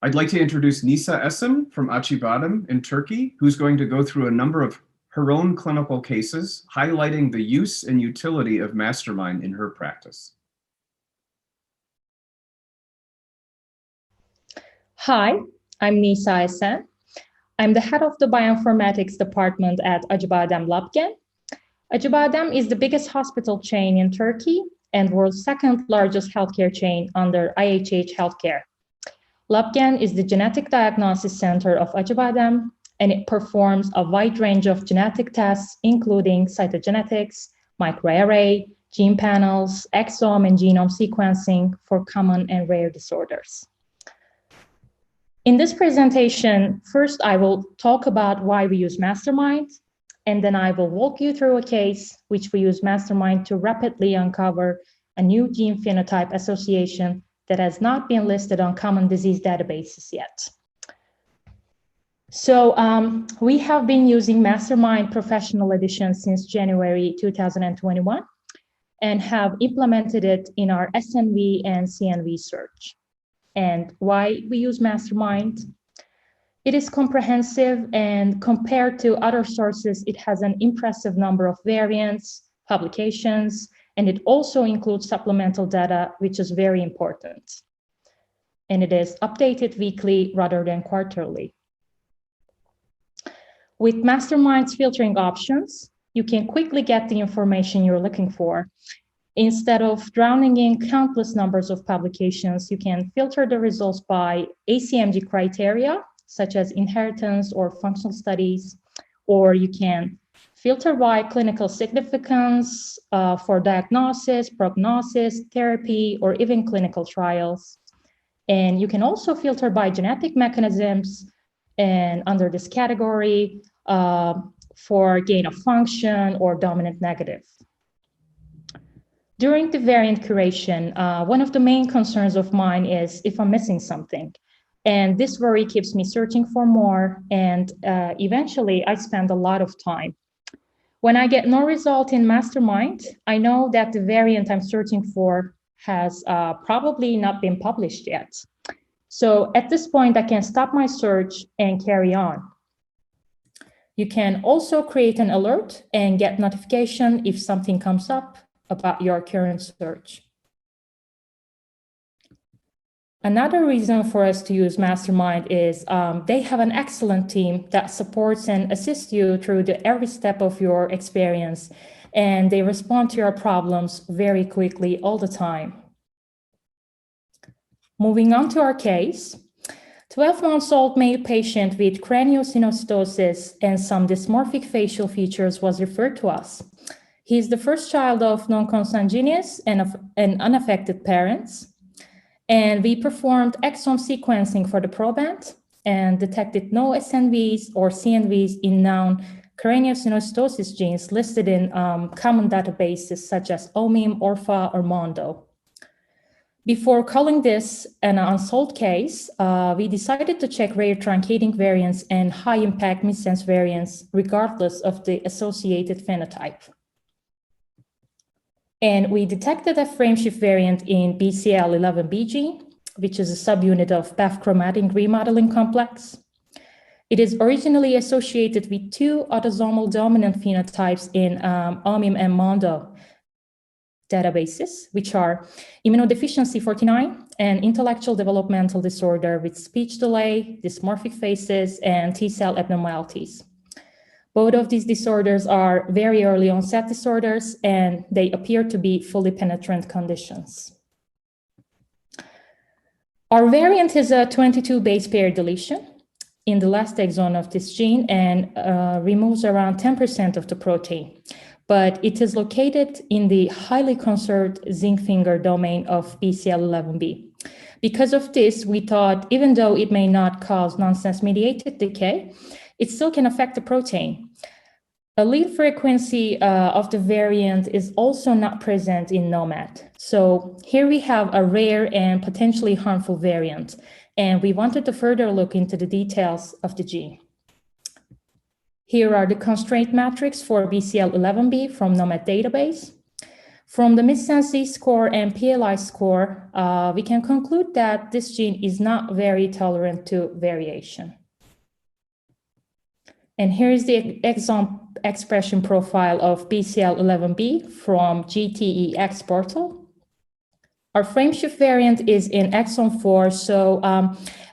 I'd like to introduce Nisa Esen from Acibadem in Turkey, who's going to go through a number of her own clinical cases, highlighting the use and utility of Mastermind in her practice. Hi, I'm Nisa Esen. I'm the head of the bioinformatics department at Acibadem Labgen. Acibadem is the biggest hospital chain in Turkey and world's second largest healthcare chain under IHH Healthcare. Labgen is the genetic diagnosis center of Acibadem, and it performs a wide range of genetic tests, including cytogenetics, microarray, gene panels, exome and genome sequencing for common and rare disorders. In this presentation, first I will talk about why we use Mastermind, and then I will walk you through a case which we use Mastermind to rapidly uncover a new gene-phenotype association that has not been listed on common disease databases yet. So we have been using Mastermind Professional Edition since January 2021 and have implemented it in our SNV and CNV search. And why we use Mastermind? It is comprehensive, and compared to other sources, it has an impressive number of variants, publications, and it also includes supplemental data, which is very important. And it is updated weekly rather than quarterly. With Mastermind's filtering options, you can quickly get the information you're looking for. Instead of drowning in countless numbers of publications, you can filter the results by ACMG criteria, such as inheritance or functional studies, or you can filter by clinical significance for diagnosis, prognosis, therapy, or even clinical trials. And you can also filter by genetic mechanisms, and under this category for gain of function or dominant negative. During the variant curation, one of the main concerns of mine is if I'm missing something. And this worry keeps me searching for more, and eventually I spend a lot of time. When I get no result in Mastermind, I know that the variant I'm searching for has probably not been published yet. So at this point, I can stop my search and carry on. You can also create an alert and get notification if something comes up about your current search. Another reason for us to use Mastermind is they have an excellent team that supports and assists you through every step of your experience, and they respond to your problems very quickly all the time. Moving on to our case, 12-month-old male patient with craniosynostosis and some dysmorphic facial features was referred to us. He is the first child of non-consanguineous and unaffected parents. And we performed exome sequencing for the proband and detected no SNVs or CNVs in known craniosynostosis genes listed in common databases such as OMIM, ORFA, or Mondo. Before calling this an unsolved case, we decided to check rare truncating variants and high-impact missense variants regardless of the associated phenotype. And we detected a frameshift variant in BCL11B gene, which is a subunit of BAF chromatin remodeling complex. It is originally associated with two autosomal dominant phenotypes in OMIM and Mondo databases, which are immunodeficiency 49 and intellectual developmental disorder with speech delay, dysmorphic faces, and T-cell abnormalities. Both of these disorders are very early onset disorders, and they appear to be fully penetrant conditions. Our variant is a 22 base pair deletion in the last exon of this gene and removes around 10% of the protein, but it is located in the highly conserved zinc finger domain of BCL11B. Because of this, we thought even though it may not cause nonsense-mediated decay, it still can affect the protein. Allele frequency of the variant is also not present in NOMAD. So here we have a rare and potentially harmful variant, and we wanted to further look into the details of the gene. Here are the constraint matrix for BCL11B from NOMAD database. From the missense Z-score and PLI score, we can conclude that this gene is not very tolerant to variation. And here is the exome expression profile of BCL11B from GTEx portal. Our frameshift variant is in exome 4, so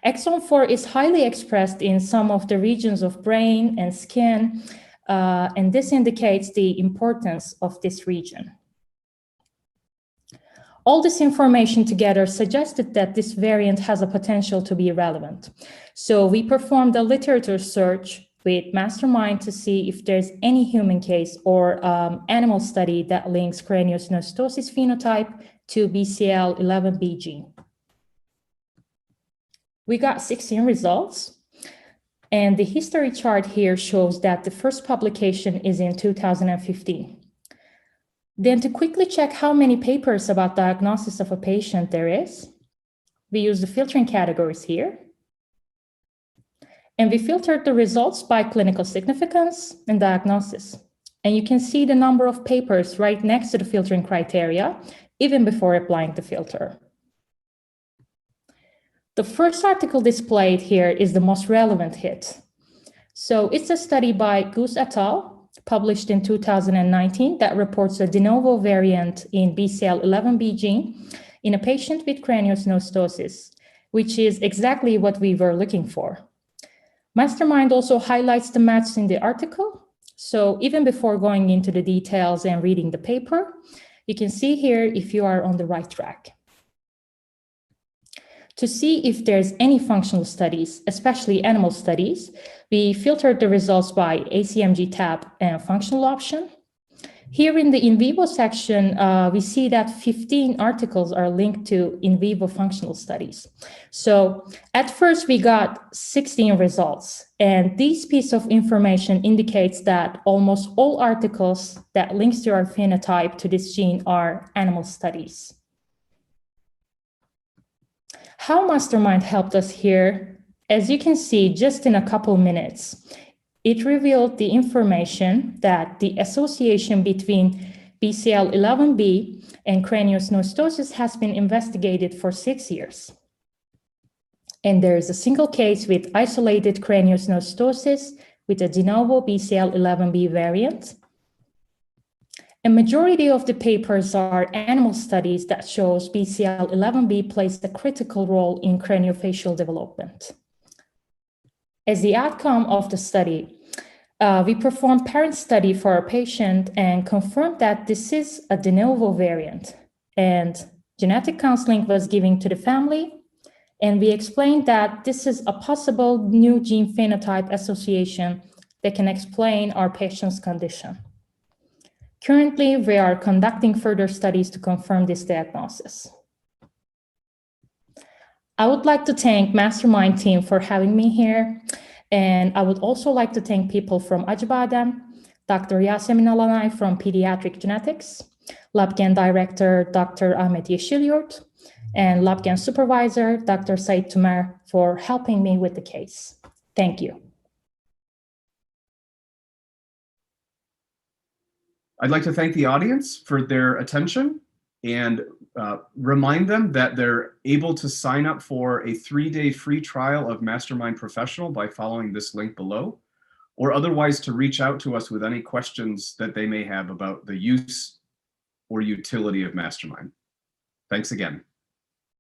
exome 4 is highly expressed in some of the regions of brain and skin, and this indicates the importance of this region. All this information together suggested that this variant has a potential to be relevant. So we performed a literature search with Mastermind to see if there's any human case or animal study that links craniosynostosis phenotype to BCL11B gene. We got 16 results, and the history chart here shows that the first publication is in 2015. Then to quickly check how many papers about diagnosis of a patient there is, we use the filtering categories here. And we filtered the results by clinical significance and diagnosis. And you can see the number of papers right next to the filtering criteria, even before applying the filter. The first article displayed here is the most relevant hit. So it's a study by Goose et al., published in 2019, that reports a de novo variant in BCL11B gene in a patient with craniosynostosis, which is exactly what we were looking for. Mastermind also highlights the match in the article. So even before going into the details and reading the paper, you can see here if you are on the right track. To see if there's any functional studies, especially animal studies, we filtered the results by ACMG tab and functional option. Here in the in vivo section, we see that 15 articles are linked to in vivo functional studies. So at first we got 16 results, and this piece of information indicates that almost all articles that links to our phenotype to this gene are animal studies. How Mastermind helped us here, as you can see just in a couple minutes, it revealed the information that the association between BCL11B and craniosynostosis has been investigated for 6 years. And there is a single case with isolated craniosynostosis with a de novo BCL11B variant. A majority of the papers are animal studies that shows BCL11B plays a critical role in craniofacial development. As the outcome of the study, we performed parent study for our patient and confirmed that this is a de novo variant, and genetic counseling was given to the family, and we explained that this is a possible new gene phenotype association that can explain our patient's condition. Currently, we are conducting further studies to confirm this diagnosis. I would like to thank Mastermind team for having me here. And I would also like to thank people from Acibadem, Dr. Yasemin Alanay from Pediatric Genetics, Labgen Director, Dr. Ahmet Yeşilyurt, and Labgen Supervisor, Dr. Said Tumer, for helping me with the case. Thank you. I'd like to thank the audience for their attention and remind them that they're able to sign up for a 3-day free trial of Mastermind Professional by following this link below, or otherwise to reach out to us with any questions that they may have about the use or utility of Mastermind. Thanks again.